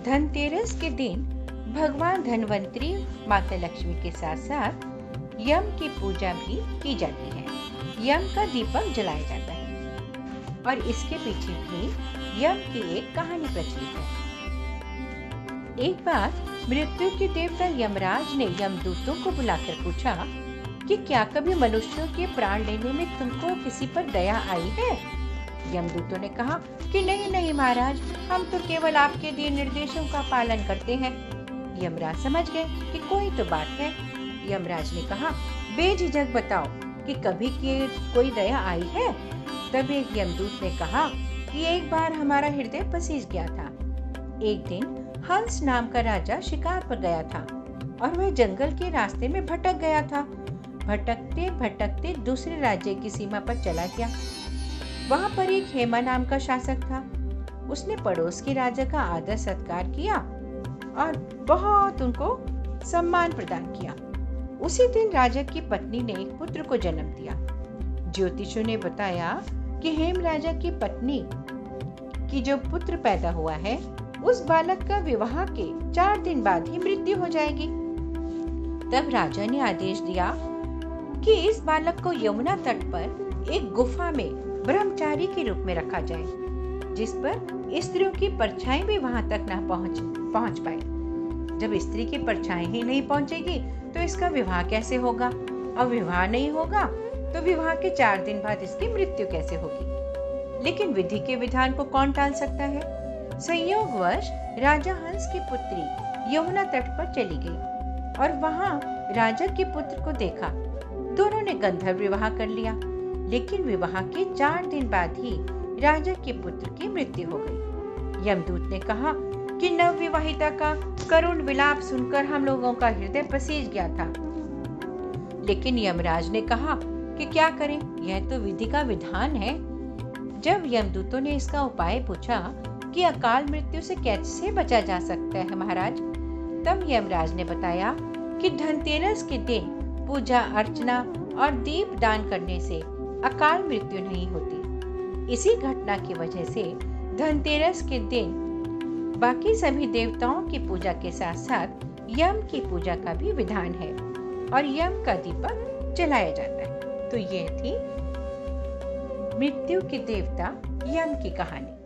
धनतेरस के दिन भगवान धन्वंतरी, माता लक्ष्मी के साथ साथ यम की पूजा भी की जाती है। यम का दीपक जलाया जाता है और इसके पीछे भी यम की एक कहानी प्रचलित है। एक बार मृत्यु के देवता यमराज ने यमदूतों को बुलाकर पूछा कि क्या कभी मनुष्यों के प्राण लेने में तुमको किसी पर दया आई है? यमदूतों ने कहा कि नहीं नहीं महाराज, हम तो केवल आपके दिए निर्देशों का पालन करते हैं। यमराज समझ गए कि कोई तो बात है। यमराज ने कहा, बेझिझक बताओ कि कभी कोई दया आई है? तब एक यमदूत ने कहा कि एक बार हमारा हृदय पसीज गया था। एक दिन हंस नाम का राजा शिकार पर गया था और वह जंगल के रास्ते में भटक गया था। भटकते भटकते दूसरे राज्य की सीमा पर चला गया। वहां पर एक हेमा नाम का शासक था। उसने पड़ोस के राजा का आदर सत्कार किया और बहुत उनको सम्मान प्रदान किया। उसी दिन राजा की पत्नी ने एक पुत्र को जन्म दिया। ज्योतिषियों ने बताया कि हेम राजा की पत्नी की जो पुत्र पैदा हुआ है, उस बालक का विवाह के 4 दिन बाद ही मृत्यु हो जाएगी। तब राजा ने आदेश दिया कि इस बालक को यमुना तट पर एक गुफा में ब्रह्मचारी के रूप में रखा जाए, जिस पर स्त्रियों की परछाई भी वहां तक ना पहुंच पाए। जब स्त्री की परछाई ही नहीं पहुंचेगी तो इसका विवाह कैसे होगा, और विवाह नहीं होगा तो विवाह के 4 दिन बाद इसकी मृत्यु कैसे होगी। लेकिन विधि के विधान को कौन टाल सकता है। संयोगवश राजा हंस की पुत्री यमुना तट पर चली गई और वहां राजा के पुत्र को देखा। दोनों ने गंधर्व विवाह कर लिया, लेकिन विवाह के 4 दिन बाद ही राजा के पुत्र की मृत्यु हो गई। यमदूत ने कहा कि नवविवाहिता का करुण विलाप सुनकर हम लोगों का हृदय पसीज गया था। लेकिन यमराज ने कहा कि क्या करें, यह तो विधि का विधान है। जब यमदूतों ने इसका उपाय पूछा कि अकाल मृत्यु से कैसे बचा जा सकता है महाराज, तब यमराज ने बताया कि धनतेरस के दिन पूजा अर्चना और दीप दान करने से अकाल मृत्यु नहीं होती। इसी घटना की वजह से धनतेरस के दिन बाकी सभी देवताओं की पूजा के साथ साथ यम की पूजा का भी विधान है और यम का दीपक जलाया जाता है। तो ये थी मृत्यु के देवता यम की कहानी।